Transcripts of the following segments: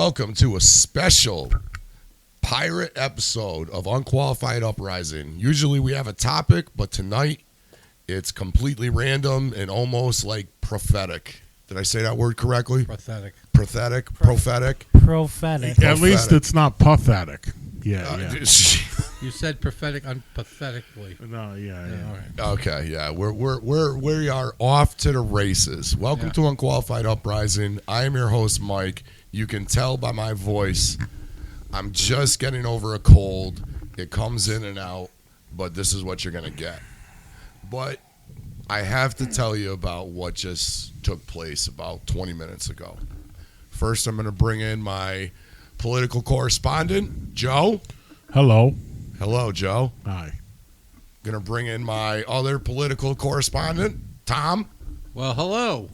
welcome to a special pirate episode of Unqualified Uprising. Usually we have a topic, but tonight it's completely random and almost like prophetic. Did I say that word correctly? Prophetic. Prophetic? Prophetic? Prophetic. At least it's not pathetic. Yeah. You said prophetic unpathetically. No, yeah. All right. Okay, yeah. We are off to the races. Welcome to Unqualified Uprising. I am your host, Mike. You can tell by my voice, I'm just getting over a cold. It comes in and out, but this is what you're going to get. But I have to tell you about what just took place about 20 minutes ago. First, I'm going to bring in my political correspondent, Joe. Hello. Hello, Joe. Hi. Going to bring in my other political correspondent, Tom. Well, hello.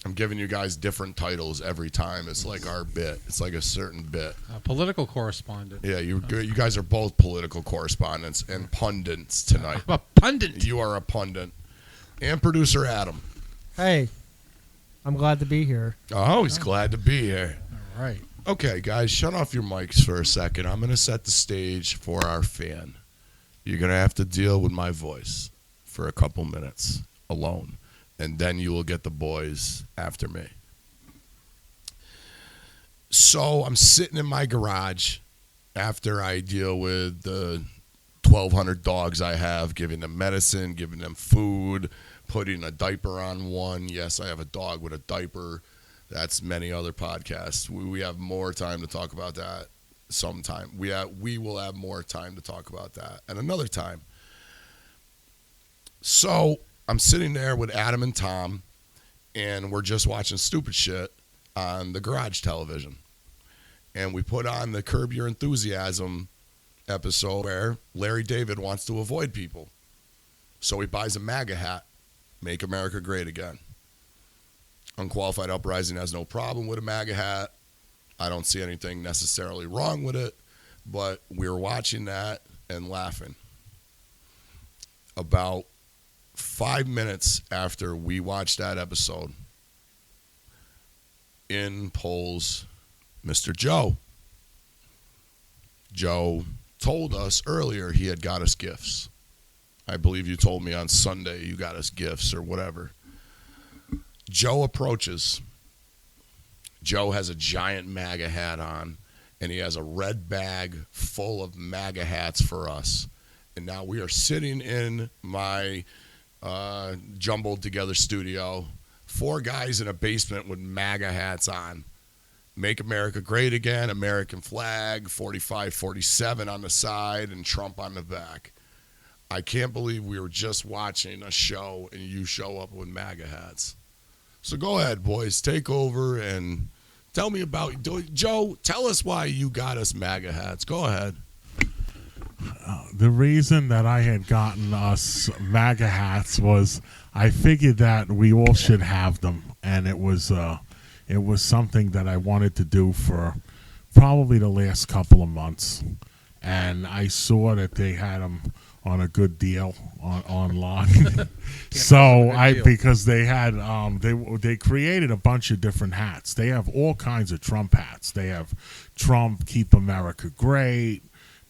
I'm giving you guys different titles every time. It's like our bit. It's like a certain bit. Political correspondent. Yeah, you guys are both political correspondents and pundits tonight. I'm a pundit. You are a pundit. And producer Adam. Hey, I'm glad to be here. Oh, he's glad to be here. All right. Okay, guys, shut off your mics for a second. I'm going to set the stage for our fan. You're going to have to deal with my voice for a couple minutes alone, and then you will get the boys after me. So I'm sitting in my garage after I deal with the 1,200 dogs I have, giving them medicine, giving them food, putting a diaper on one. Yes, I have a dog with a diaper. That's many other podcasts. We have more time to talk about that sometime. We will have more time to talk about that at another time. So I'm sitting there with Adam and Tom, and we're just watching stupid shit on the garage television. And we put on the Curb Your Enthusiasm episode where Larry David wants to avoid people. So he buys a MAGA hat, Make America Great Again. Unqualified Uprising has no problem with a MAGA hat. I don't see anything necessarily wrong with it, but we were watching that and laughing. About 5 minutes after we watched that episode, in polls Mr. Joe. Joe told us earlier he had got us gifts. I believe you told me on Sunday you got us gifts or whatever. Joe approaches. Joe has a giant MAGA hat on, and he has a red bag full of MAGA hats for us. And now we are sitting in my jumbled together studio, 4 guys in a basement with MAGA hats on. Make America Great Again, American flag, 45-47 on the side, and Trump on the back. I can't believe we were just watching a show and you show up with MAGA hats. So go ahead, boys, take over and tell me about Joe. Tell us why you got us MAGA hats. Go ahead. The reason that I had gotten us MAGA hats was I figured that we all should have them, and it was something that I wanted to do for probably the last couple of months, and I saw that they had them on a good deal online. So because they had they created a bunch of different hats. They have all kinds of Trump hats. They have Trump Keep America Great.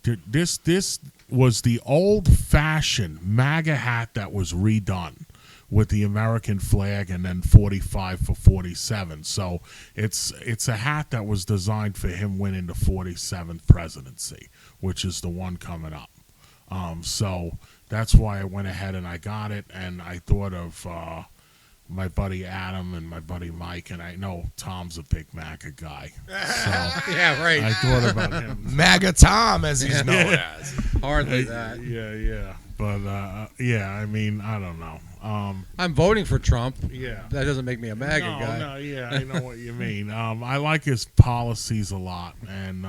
This was the old-fashioned MAGA hat that was redone with the American flag and then 45-47. So it's a hat that was designed for him winning the 47th presidency, which is the one coming up. So that's why I went ahead and I got it, and I thought of my buddy Adam and my buddy Mike, and I know Tom's a big MAGA guy. So Yeah, right. I thought about him. MAGA Tom, as he's known as. Hardly that. Yeah. But, I mean, I don't know. I'm voting for Trump. Yeah. That doesn't make me a MAGA guy. No, yeah, I know what you mean. I like his policies a lot, and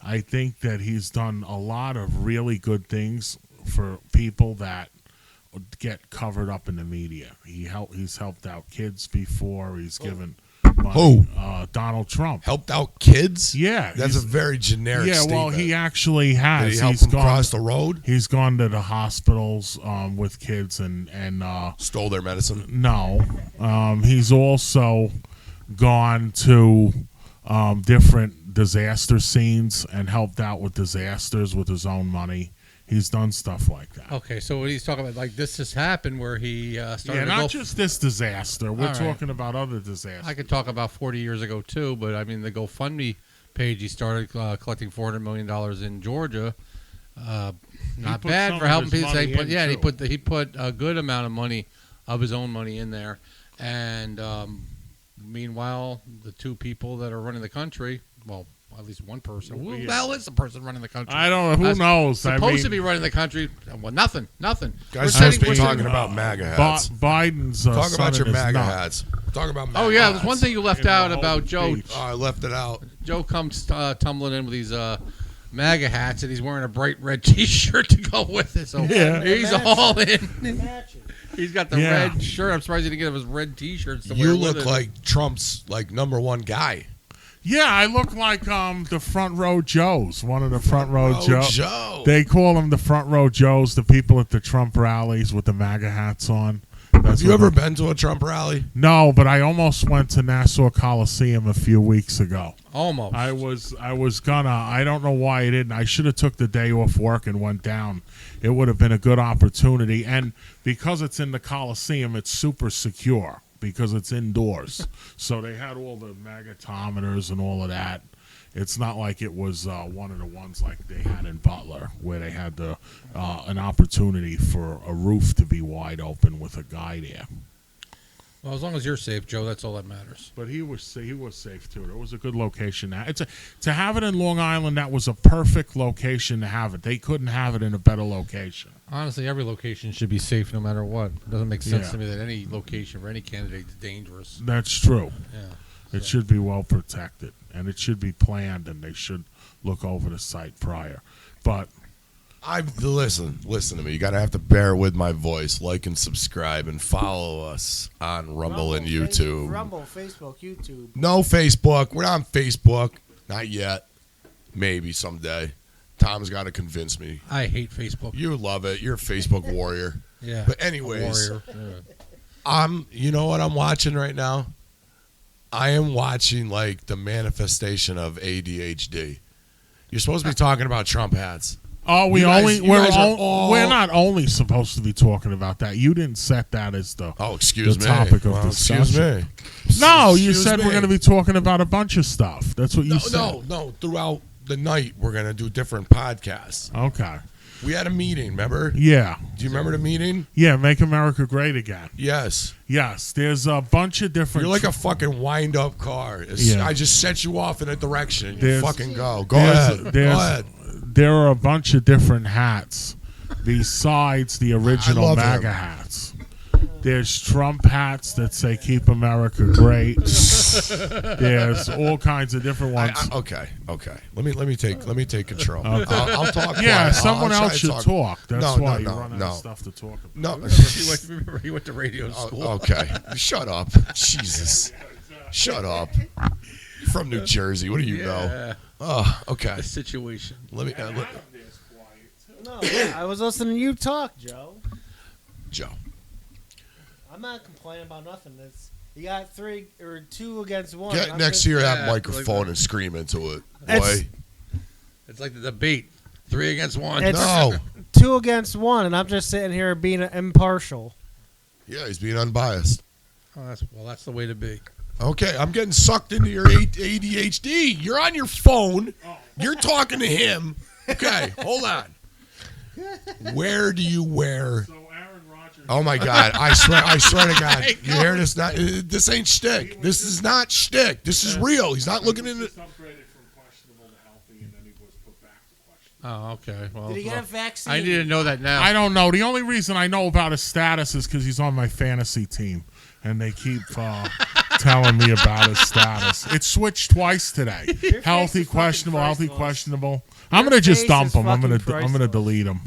I think that he's done a lot of really good things for people that get covered up in the media. He's helped out kids before. He's given money. Donald Trump Helped out kids? Yeah, That's a very generic yeah. statement. Well, he actually has. Did he help them cross the road? He's gone to the hospitals with kids and Stole their medicine? no. He's also gone to different disaster scenes and helped out with disasters with his own money. He's done stuff like that. Okay, so what he's talking about, like this has happened where he started. Yeah, to not go just this disaster. We're All right. talking about other disasters. I could talk about 40 years ago too, but I mean the GoFundMe page he started collecting $400 million in Georgia. Not put bad some for of helping his people. money in, He put a good amount of money of his own money in there, and meanwhile the two people that are running the country, well, at least one person. Who the hell is the person running the country? I don't know. Who knows? Supposed to be running the country. Well, nothing. Guys, We're supposed to be sitting- talking about MAGA hats. Biden's Talk son about your is MAGA not. hats. Talk about MAGA Oh yeah, hats. there's one thing you left In the out whole about Joe. speech. Oh, I left it out. Joe comes tumbling in with these MAGA hats, and he's wearing a bright red T-shirt to go with it. So Yeah. he's all in. Matches. He's got the Yeah. red shirt. I'm surprised he didn't get his red T-shirts to You wear look with it. like Trump's #1 guy. Yeah, I look like the front row Joes, one of the front row Oh, Joes. Joe. They call them the front row Joes, the people at the Trump rallies with the MAGA hats on. Have you ever been to a Trump rally? No, but I almost went to Nassau Coliseum a few weeks ago. Almost. I was gonna. I don't know why I didn't. I should have took the day off work and went down. It would have been a good opportunity, and because it's in the Coliseum, it's super secure because it's indoors. So they had all the magnetometers and all of that. It's not like it was one of the ones like they had in Butler, where they had an opportunity for a roof to be wide open with a guy there. Well, as long as you're safe, Joe, that's all that matters. But he was safe too. It was a good location. To have it in Long Island, that was a perfect location to have it. They couldn't have it in a better location. Honestly, every location should be safe no matter what. It doesn't make sense Yeah. to me that any location for any candidate is dangerous. That's true. Yeah. It should be well protected, and it should be planned, and they should look over the site prior. But Listen to me. You gotta have to bear with my voice. Like and subscribe and follow us on Rumble and YouTube. Rumble, Facebook, YouTube. No Facebook. We're not on Facebook. Not yet. Maybe someday. Tom's got to convince me. I hate Facebook. You love it. You're a Facebook warrior. Yeah. But anyways, A warrior. Yeah. you know what I'm watching right now? I am watching like the manifestation of ADHD. You're supposed to be talking about Trump hats. oh, You guys are all- we're not only supposed to be talking about that. You didn't set that as the Excuse the me. topic of Well, discussion. excuse me. No, you Excuse said me. we're going to be talking about a bunch of stuff. That's what you said. No. Throughout the night, we're going to do different podcasts. Okay. We had a meeting, remember? Yeah. Do you remember the meeting? Yeah, Make America Great Again. Yes. Yes, there's a bunch of different... You're like a fucking wind-up car. Yeah. I just set you off in a direction. You There's- fucking go. Go ahead. Go ahead. There are a bunch of different hats besides the original love MAGA him. hats. There's Trump hats that say "Keep America Great." There's all kinds of different ones. Okay. Let me take control. Okay. I'll talk. Yeah, quiet. someone I'll try else to should talk. That's No, why no, you're no, running no. out of stuff to talk about. No. Remember, he went to radio school. Okay. Shut up. Jesus. Shut up. You're from New Jersey. What do you know? Oh, okay. The situation. Let me. No, I was listening to you talk, Joe. Joe. I'm not complaining about nothing. You got 3 or 2 against 1. Get I'm next just- to your that Yeah, microphone like- and scream into it, It's- boy. It's like the debate. 3 against 1. It's No. 2 against 1, and I'm just sitting here being impartial. Yeah, he's being unbiased. Oh, that's the way to be. Okay, I'm getting sucked into your ADHD. You're on your phone. You're talking to him. Okay, hold on. Where do you wear? So Aaron Rodgers. Oh my God! I swear to God, you hear this? This ain't shtick. This is not shtick. This is real. He's not looking in. Just upgraded from questionable to healthy, and then he was put back to questionable. Oh, okay. Well, Did he get a vaccine? I need to know that now. I don't know. The only reason I know about his status is because he's on my fantasy team, and they keep telling me about his status. It switched twice today. Your Healthy, face is fucking questionable, healthy, priceless. questionable. I'm Your gonna just face dump is him. I'm gonna fucking delete him.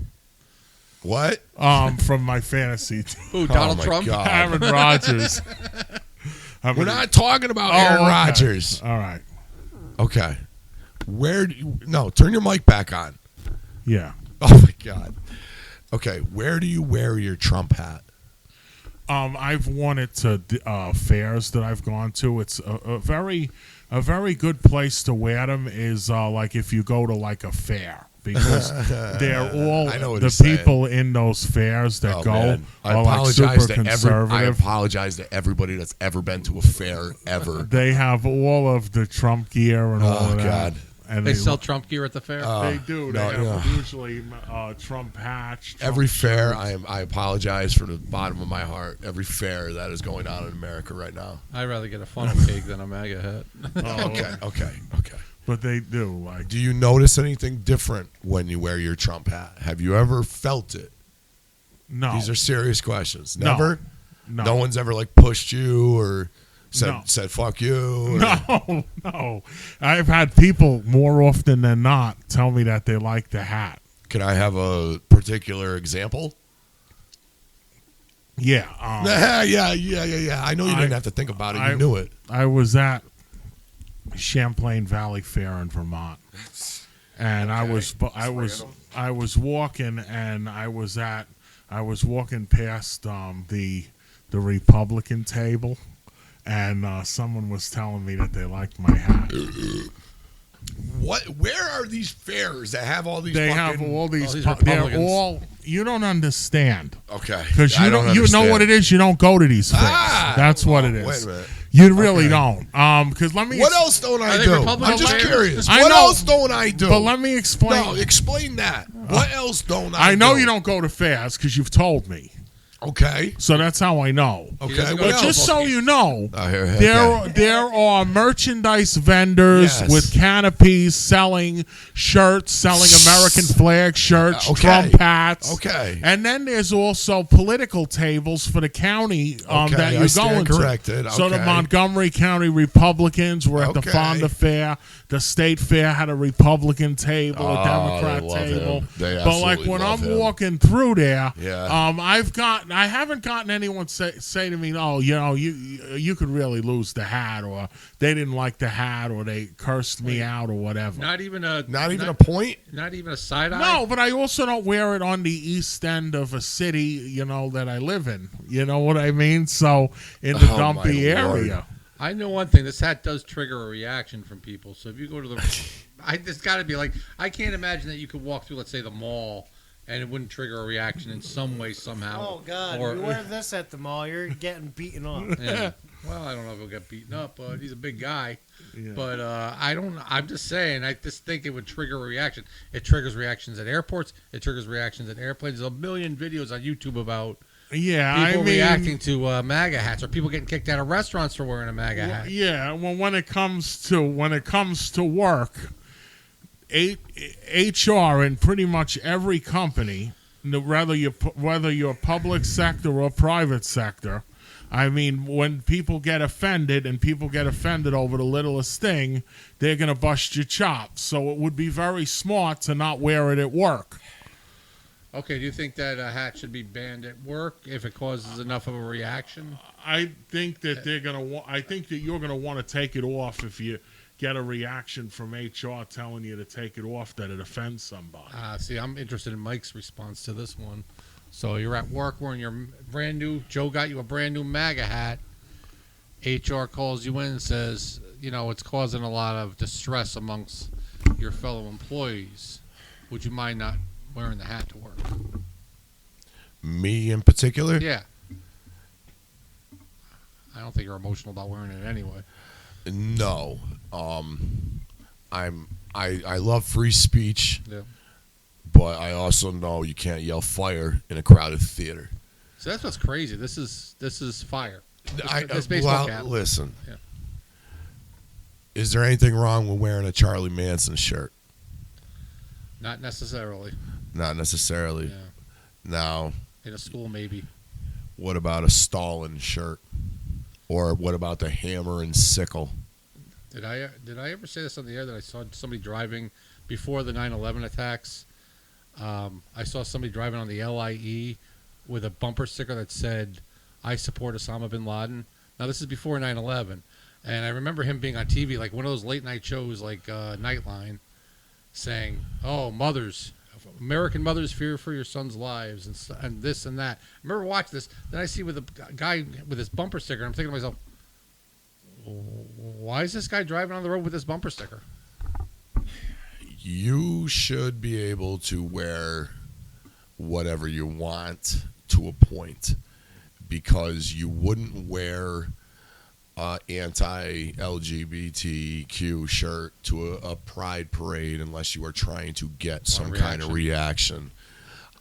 What? From my fantasy team. Who, Donald my Trump? God. Aaron Rodgers. We're not talking about Aaron okay. Rodgers. All right. Okay. Where do you? No, turn your mic back on. Yeah. Oh my God. Okay, where do you wear your Trump hat? I've worn it to fairs that I've gone to. It's a very good place to wear them is like if you go to like a fair. Because they're all I know what the he's people in those fairs that go man. are like super conservative. I apologize to everybody that's ever been to a fair ever. They have all of the Trump gear and all of that. God. And They sell Trump gear at the fair. They do. They have usually Trump hats. Trump Every fair, shirts. I apologize from the bottom of my heart. Every fair that is going on in America right now. I'd rather get a funnel cake than a MAGA hat. Okay. But they do. Like, Do you notice anything different when you wear your Trump hat? Have you ever felt it? no. These are serious questions. No. Never? No. No one's ever like pushed you or No. said fuck you? Or, No. I've had people more often than not tell me that they like the hat. Can I have a particular example? Yeah. Yeah. I know you didn't have to think about it. You knew it. I was at Champlain Valley Fair in Vermont, and I was walking, and I was walking past the Republican table, and someone was telling me that they liked my hat. What? Where are these fairs that have all these? They fucking... have all these. these They're Republicans. all. You don't understand. Okay. Because you know what it is. You don't go to these fairs. That's what it is. Wait a minute. You really don't. Because let me. What else don't I Are they do? Republican I'm just fairs? curious. I What know, else don't I do? But let me explain. No, explain that. What else don't I do? I know you don't go to fairs because you've told me. Okay. So that's how I know. Okay. doesn't go What to else? Just so you know, Okay. there are merchandise vendors Yes. with canopies selling shirts, selling American flag shirts, Okay. Trump hats. Okay. And then there's also political tables for the county Okay, that I you're stand going corrected. to. So the Okay. Montgomery County Republicans were at the Okay. Fonda Fair. The state fair had a Republican table, Oh, a Democrat they love table. him. They But like absolutely when love I'm him. walking through there, Yeah. I haven't gotten anyone say to me, "Oh, you could really lose the hat," or they didn't like the hat, or they cursed me out, or whatever. Not even a point? Not even a side eye. No, but I also don't wear it on the east end of a city, that I live in. You know what I mean? So in the Oh, dumpy my Lord. area. I know one thing. This hat does trigger a reaction from people. So if you go to the, it's got to be like I can't imagine that you could walk through, let's say, the mall, and it wouldn't trigger a reaction in some way somehow. Oh God! Or, you wear this at the mall, you're getting beaten up. yeah. Well, I don't know if he'll get beaten up, but he's a big guy. Yeah. But I don't. I'm just saying. I just think it would trigger a reaction. It triggers reactions at airports. It triggers reactions at airplanes. There's a million videos on YouTube about Yeah, people I mean, reacting to MAGA hats, or people getting kicked out of restaurants for wearing a MAGA hat. yeah. Well, when it comes to work, HR in pretty much every company, whether you're public sector or private sector. I mean, when people get offended over the littlest thing, they're going to bust your chops. So it would be very smart to not wear it at work. Okay, do you think that a hat should be banned at work if it causes enough of a reaction? I think that I think that you're gonna want to take it off if you get a reaction from HR telling you to take it off that it offends somebody. See, I'm interested in Mike's response to this one. So you're at work wearing your brand new, Joe got you a brand new MAGA hat. HR calls you in and says, it's causing a lot of distress amongst your fellow employees. Would you mind not wearing the hat to work? Me in particular? Yeah. I don't think you're emotional about wearing it anyway. No. I love free speech. Yeah. But I also know you can't yell fire in a crowded theater. So that's what's crazy. This is fire. This baseball cap. Listen. Yeah. Is there anything wrong with wearing a Charlie Manson shirt? Not necessarily. Not necessarily. Yeah. Now, In a school, maybe. what about a Stalin shirt? Or what about the hammer and sickle? Did I ever say this on the air that I saw somebody driving before the 9/11 attacks? I saw somebody driving on the LIE with a bumper sticker that said, "I support Osama bin Laden." Now, this is before 9/11. And I remember him being on TV, like one of those late night shows like Nightline, saying, "Oh, mothers, American mothers fear for your sons' lives and this and that. I remember watching this. Then I see with a guy with his bumper sticker. I'm thinking to myself, why is this guy driving on the road with this bumper sticker? You should be able to wear whatever you want to a point, because you wouldn't wear anti-LGBTQ shirt to a pride parade unless you are trying to get some kind of reaction.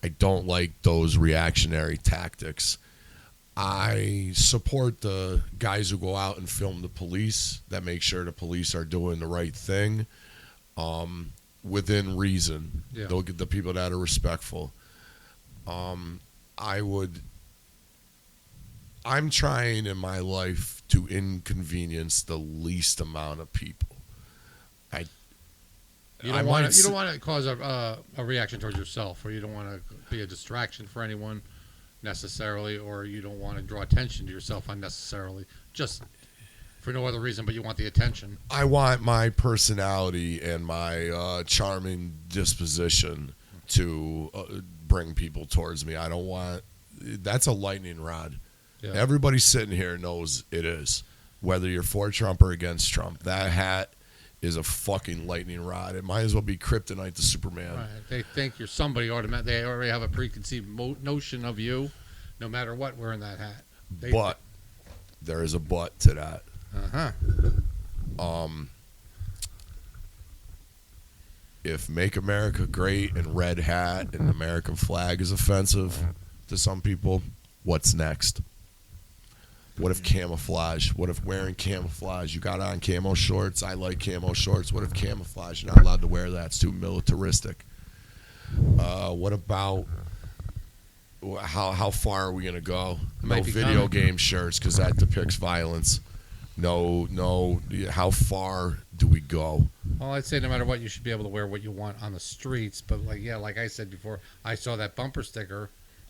I don't like those reactionary tactics. I support the guys who go out and film the police, that make sure the police are doing the right thing within reason. Yeah. They'll get the people that are respectful. I'm trying in my life to inconvenience the least amount of people. You don't want to cause a reaction towards yourself, or you don't want to be a distraction for anyone necessarily, or you don't want to draw attention to yourself unnecessarily, just for no other reason but you want the attention. I want my personality and my charming disposition to bring people towards me. I don't want... That's a lightning rod. Yeah. Everybody sitting here knows it is. Whether you're for Trump or against Trump, that hat is a fucking lightning rod. It might as well be kryptonite to Superman. Right. They think you're somebody automatic. They already have a preconceived notion of you, no matter what, wearing that hat. But there is a but to that. If Make America Great and red hat and American flag is offensive to some people, what's next? What if camouflage? What if wearing camouflage? You got on camo shorts. I like camo shorts. What if camouflage? You're not allowed to wear that. It's too militaristic. What about how far are we going to go? No video game shirts because that depicts violence. No. How far do we go? Well, I'd say no matter what, you should be able to wear what you want on the streets. But like I said before, I saw that bumper sticker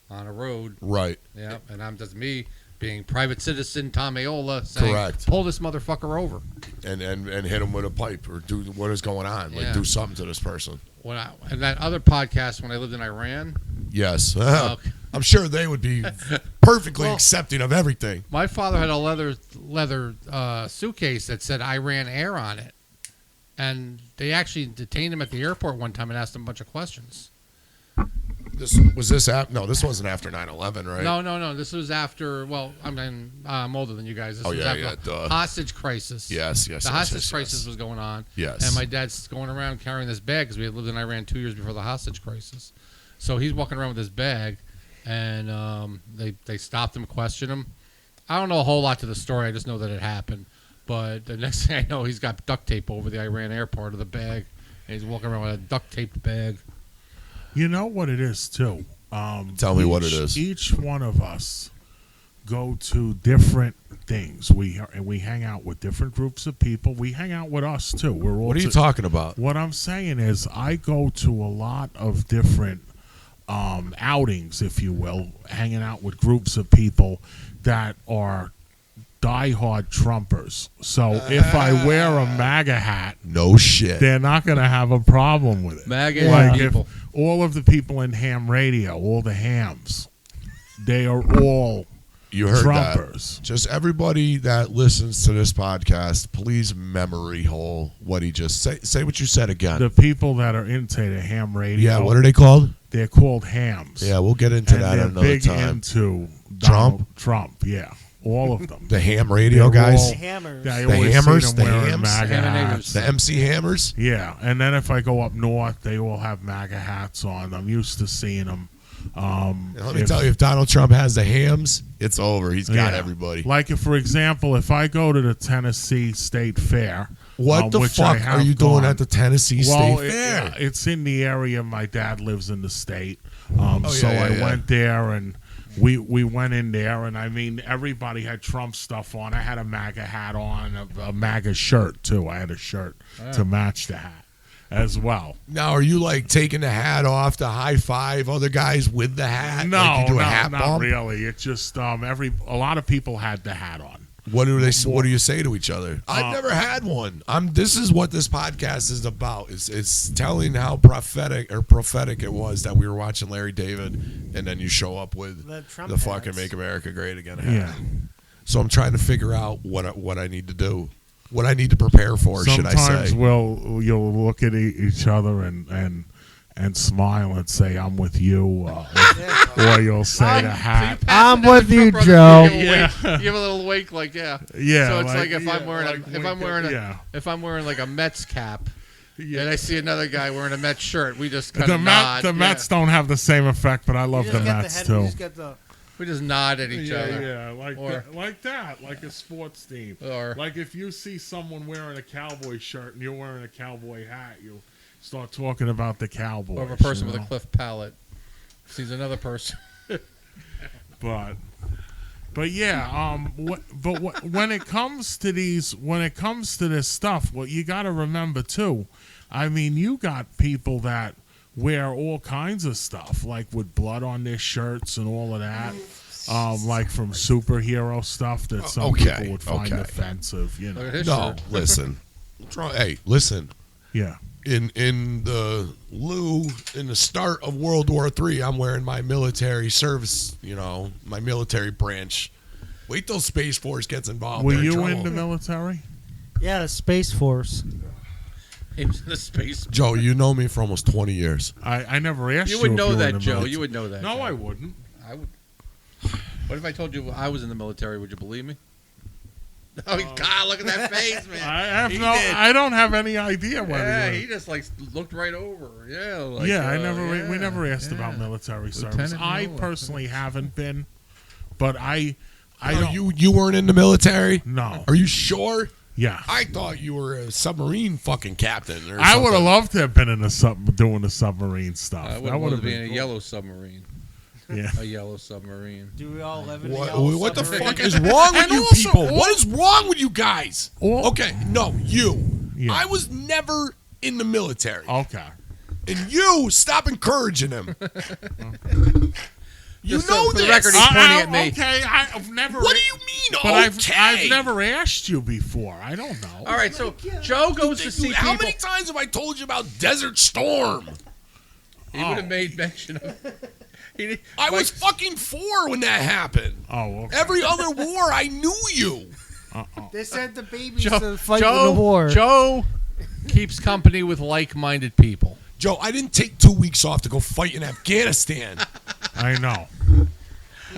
on a road. Right. Yeah, and I'm just me being private citizen Tom Aola saying, correct, pull this motherfucker over. And hit him with a pipe or do what is going on. Like, do something to this person. And that other podcast, when I lived in Iran. Yes. I'm sure they would be perfectly accepting of everything. My father had a leather suitcase that said Iran Air on it. And they actually detained him at the airport one time and asked him a bunch of questions. This wasn't after 9/11, right? No. This was after. Well, I'm older than you guys. This was after the hostage crisis. Yes. The hostage crisis was going on. Yes. And my dad's going around carrying this bag because we had lived in Iran 2 years before the hostage crisis. So he's walking around with this bag, and they stopped him, questioned him. I don't know a whole lot to the story. I just know that it happened. But the next thing I know, he's got duct tape over the Iran Air part of the bag, and he's walking around with a duct taped bag. You know what it is, too? Tell me what it is. Each one of us go to different things. We hang out with different groups of people. We hang out with us, too. What are you talking about? What I'm saying is I go to a lot of different outings, if you will, hanging out with groups of people that are diehard Trumpers. So if I wear a MAGA hat, no shit, they're not going to have a problem with it. MAGA people. All of the people in ham radio, all the hams, they are all Trumpers. That. Just everybody that listens to this podcast, please memory hole what he just say what you said again. The people that are into the ham radio. Yeah, what are they called? They're called hams. Yeah, we'll get into that another big time. Into Donald Trump, yeah. All of them. The ham radio guys? The hammers. The hammers? The hams? MAGA hats. The MC hammers? Yeah, and then if I go up north, they all have MAGA hats on. I'm used to seeing them. Let me tell you, if Donald Trump has the hams, it's over. He's got everybody. Like, for example, if I go to the Tennessee State Fair. What the fuck are you doing at the Tennessee State Fair? It's in the area. My dad lives in the state. I went there and we went in there, and I mean, everybody had Trump stuff on. I had a MAGA hat on, a MAGA shirt, too. I had a shirt to match the hat as well. Now, are you like taking the hat off to high five other guys with the hat? No, like you do a hat not bump? really. It's just a lot of people had the hat on. What do you say to each other? I've never had one. This is what this podcast is about. It's telling how prophetic it was that we were watching Larry David, and then you show up with the fucking "Make America Great Again" hat. Yeah. So I'm trying to figure out what I need to do, what I need to prepare for. Sometimes should I say? you'll look at each other and smile and say, "I'm with you," or you'll say the hat. I'm with you, Joe. Give a little wink, like yeah. Yeah. So it's like if I'm wearing like a Mets cap, Yeah. and I see another guy wearing a Mets shirt, we just kind of nod. The Mets don't have the same effect, but I love the Mets too. We just nod at each other. Yeah, like that, like a sports team. Or like if you see someone wearing a cowboy shirt and you're wearing a cowboy hat, you start talking about the Cowboys. Or a person with a cliff palate sees another person. But yeah, when it comes to this stuff, what you got to remember too, I mean, you got people that wear all kinds of stuff, like with blood on their shirts and all of that, like from superhero stuff that some people would find offensive. You know? No, listen. Hey, listen. Yeah. In the start of World War III, I'm wearing my military service, my military branch. Wait till Space Force gets involved. Were you in the military? Yeah, the Space Force. In the space. Joe, you know me for almost 20 years. I never asked you. You would know that, Joe. Military. You would know that. No, Joe. I wouldn't. I would. What if I told you I was in the military? Would you believe me? Oh God! Look at that face, man. I don't have any idea what. Yeah, he just looked right over. Yeah. We never asked about military service. I personally haven't been, but I don't. You weren't in the military? No. Are you sure? Yeah. I thought you were a submarine fucking captain. Or I would have loved to have been in doing the submarine stuff. I would have been in a yellow submarine. Yeah. A yellow submarine. Do we all live in a yellow What the submarine? fuck is wrong with you people? What is wrong with you guys? Okay, no, you. Yeah. I was never in the military. Okay. And you stop encouraging him. You Just know for the this. record, he's pointing at me. Okay, I've never. What do you mean? But okay. I've never asked you before. I don't know. All right, so Joe goes to see How people. many times have I told you about Desert Storm? He would have made mention of. I was fucking 4 when that happened. Oh, okay. Every other war, I knew you. They sent the babies to fight in the war. Joe keeps company with like-minded people. Joe, I didn't take 2 weeks off to go fight in Afghanistan. I know.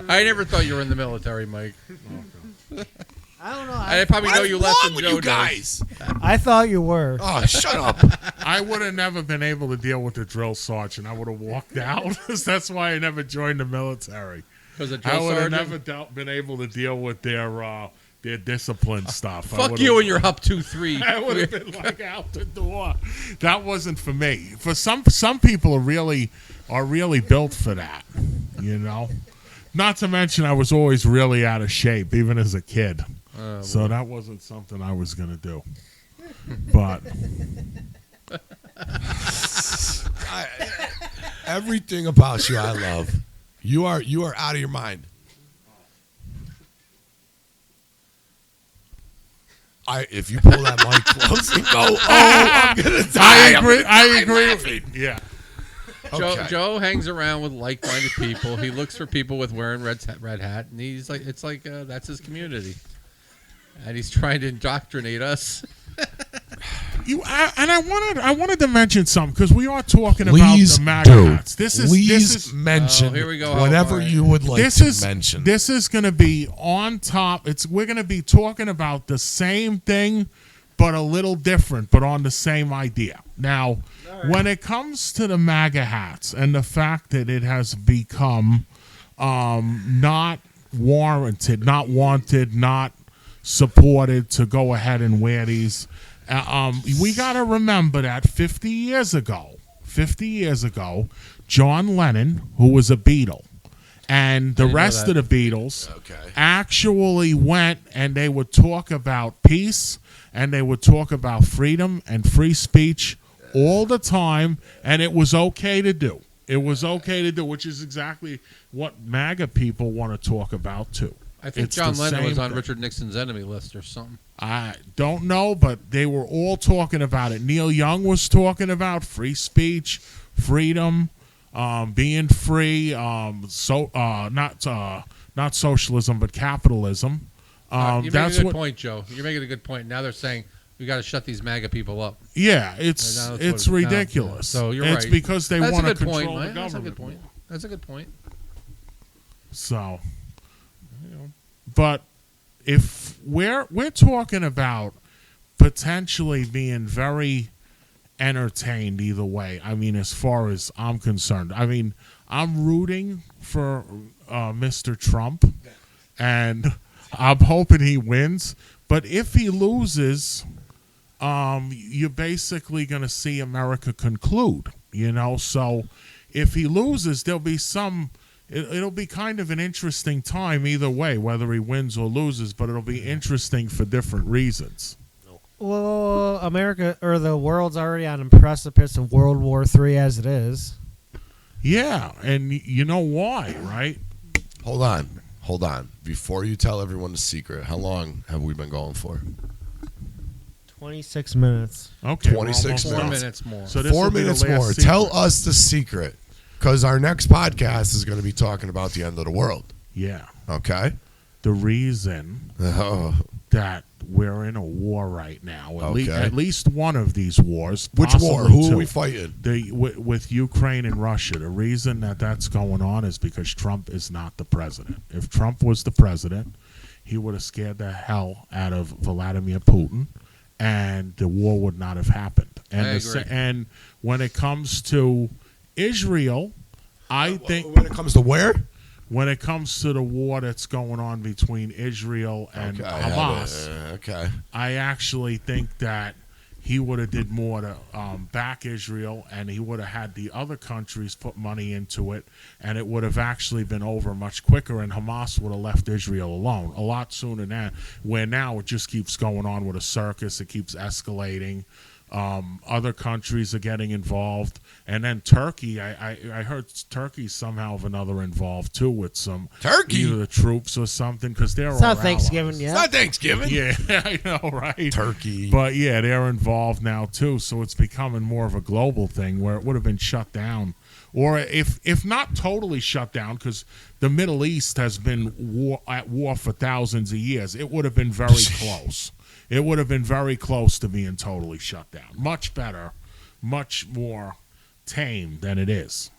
I never thought you were in the military, Mike. I don't know. I probably know you less than with Joe you guys? I thought you were. Oh, shut up. I would have never been able to deal with the drill sergeant. I would have walked out. That's why I never joined the military. Because I would have never been able to deal with their discipline stuff. Fuck you and your Hup 2-3. I would have been like out the door. That wasn't for me. For some people are really built for that. You know. Not to mention, I was always really out of shape, even as a kid. So that wasn't something I was going to do. But everything about you I love. You are out of your mind. If you pull that mic close and go, I'm going to die. I agree. Yeah. Okay. Joe hangs around with like-minded people. He looks for people with wearing red hat, and he's like, it's like that's his community, and he's trying to indoctrinate us. I wanted to mention something because we are talking about the MAGA hats. This is mention here we go. whatever you would like to mention. This is going to be on top. We're going to be talking about the same thing, but a little different, but on the same idea. Now, when it comes to the MAGA hats and the fact that it has become not warranted, not wanted, not supported to go ahead and wear these, we got to remember that 50 years ago, John Lennon, who was a Beatle, and the rest of the Beatles actually went and they would talk about peace and they would talk about freedom and free speech all the time, and it was okay to do. It was okay to do, which is exactly what MAGA people want to talk about too. I think It's John the Lennon was same on thing. Richard Nixon's enemy list or something. I don't know, but they were all talking about it. Neil Young was talking about free speech, freedom, being free. Not socialism, but capitalism. You're making That's a good what. point, Joe. You're making a good point. Now they're saying we got to shut these MAGA people up. Yeah, And now it's that's what it's now- ridiculous. So you're it's right. because they That's want a to good control point, the Mike. government. That's a good point. That's a good point. So, but if we're talking about potentially being very entertained either way. I mean, as far as I'm concerned, I mean, I'm rooting for Mr. Trump, and I'm hoping he wins. But if he loses, you're basically going to see America conclude. So if he loses, there'll be some. It'll be kind of an interesting time either way, whether he wins or loses. But it'll be interesting for different reasons. Well, America or the world's already on the precipice of World War III as it is. Yeah, and you know why, right? Hold on. Before you tell everyone the secret, how long have we been going for? 26 minutes. Okay, 26 we're almost 4 done. minutes more. So this 4 will be the minutes last more. secret. Tell us the secret, because our next podcast is going to be talking about the end of the world. Yeah, Okay. the reason Oh, that we're in a war right now, Okay. at least one of these wars. which war? possibly Who two. are we fighting? With Ukraine and Russia. The reason that that's going on is because Trump is not the president. If Trump was the president, he would have scared the hell out of Vladimir Putin, and the war would not have happened. And I agree. and when it comes to Israel, I think When it comes to where? when it comes to the war that's going on between Israel and Okay, I had Hamas, it. Okay. I actually think that he would have did more to back Israel, and he would have had the other countries put money into it, and it would have actually been over much quicker, and Hamas would have left Israel alone a lot sooner than where now it just keeps going on with a circus. It keeps escalating. Other countries are getting involved, and then Turkey. I heard Turkey somehow of another involved too with some Turkey? either the troops or something, because they're It's our not Thanksgiving allies. yet. It's not Thanksgiving. Yeah, I know, right? Turkey. But yeah, they're involved now too, so it's becoming more of a global thing where it would have been shut down, or if not totally shut down, because the Middle East has been at war for thousands of years. It would have been very close. It would have been very close to being totally shut down. Much better, much more tame than it is,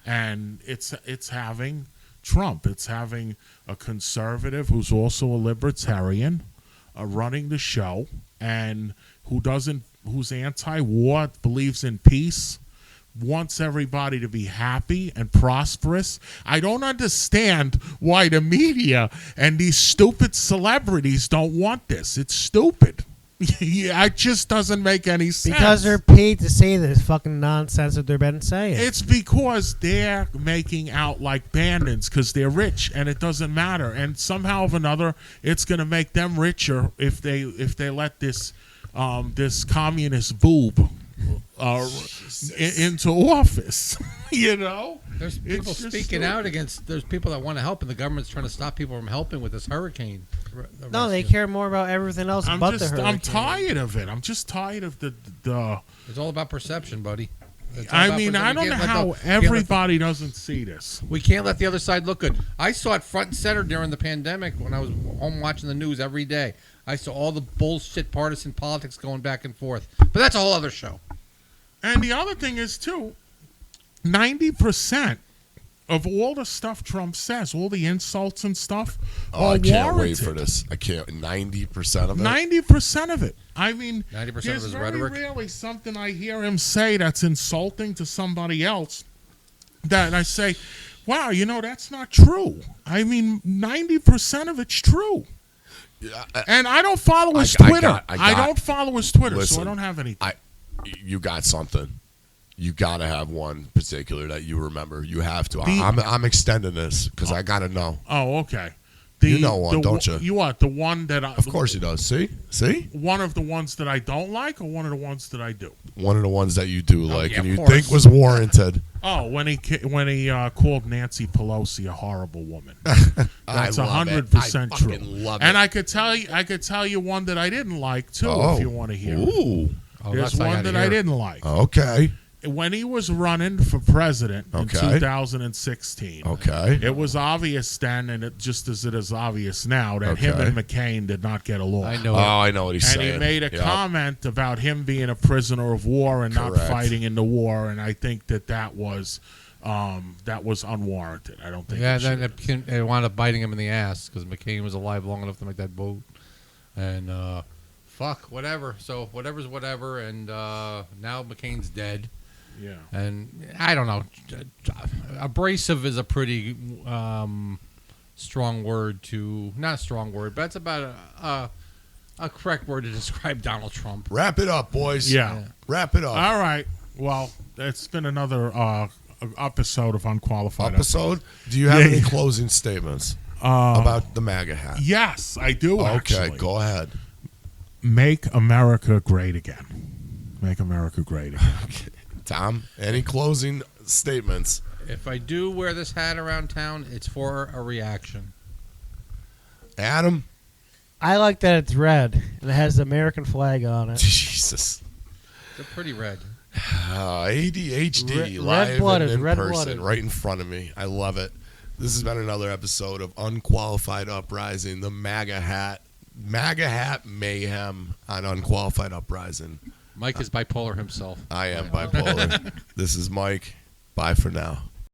and it's having Trump. It's having a conservative who's also a libertarian running the show, and who's anti-war, believes in peace, wants everybody to be happy and prosperous. I don't understand why the media and these stupid celebrities don't want this. It's stupid. Yeah, it just doesn't make any sense. Because they're paid to say this fucking nonsense that they've been saying. It's because they're making out like bandits because they're rich, and it doesn't matter. And somehow or another, it's going to make them richer if they let this communist boob into office. There's people just speaking out against. There's people that want to help, and the government's trying to stop people from helping with this hurricane. No, they care more about everything else but the hurricane. I'm tired of it. I'm just tired of the It's all about perception, buddy. It's all I about mean, perception. I We don't know can't let how the- we can't let the- everybody doesn't see this. We can't let the other side look good. I saw it front and center during the pandemic when I was home watching the news every day. I saw all the bullshit partisan politics going back and forth. But that's a whole other show. And the other thing is, too, 90% of all the stuff Trump says, all the insults and stuff, Oh, are I can't warranted. wait for this. I can't. 90% of it. 90% of it. I mean, 90% of there's his very rhetoric. rarely something I hear him say that's insulting to somebody else that I say, wow, that's not true. I mean, 90% of it's true. And I don't follow his Twitter. I don't follow his Twitter, so I Listen, don't have anything. You got something. You got to have one particular that you remember. You have to. The- I'm extending this because I got to know. Oh, okay. You know one, don't you? You what? The one that I. Of course he does. See? One of the ones that I don't like, or one of the ones that I do. One of the ones that you do like, yeah, and of you course. think was warranted. Oh, when he called Nancy Pelosi a horrible woman. That's 100% true. Love And it. I could tell you one that I didn't like too, if you want to hear. Ooh. Oh, There's that's I one gotta that I hear. didn't like. Okay. When he was running for president in Okay. 2016, Okay. it was obvious then, and it just as it is obvious now, that him Okay. and McCain did not get along. I know. Oh, I know what he's And saying. he made a Yep. comment about him being a prisoner of war and not Correct. fighting in the war, and I think that was unwarranted. I don't think. Yeah, it then should. it wound up biting him in the ass because McCain was alive long enough to make that vote. And fuck, whatever. So whatever's whatever. And now McCain's dead. Yeah. And I don't know. Abrasive is a pretty strong word to, not a strong word, but it's about a correct word to describe Donald Trump. Wrap it up, boys. Yeah. Wrap it up. All right. Well, it's been another episode of Unqualified. Episode. Do you have Yeah. any closing statements about the MAGA hat? Yes, I do. Okay, Actually, go ahead. Make America great again. Make America great again. Tom, any closing statements? If I do wear this hat around town, it's for a reaction. Adam? I like that it's red and it has the American flag on it. Jesus. They're pretty red. ADHD, Red- live red-blooded, and in red-blooded. person, right in front of me. I love it. This has been another episode of Unqualified Uprising, the MAGA hat mayhem on Unqualified Uprising. Mike is bipolar himself. I am bipolar. This is Mike. Bye for now.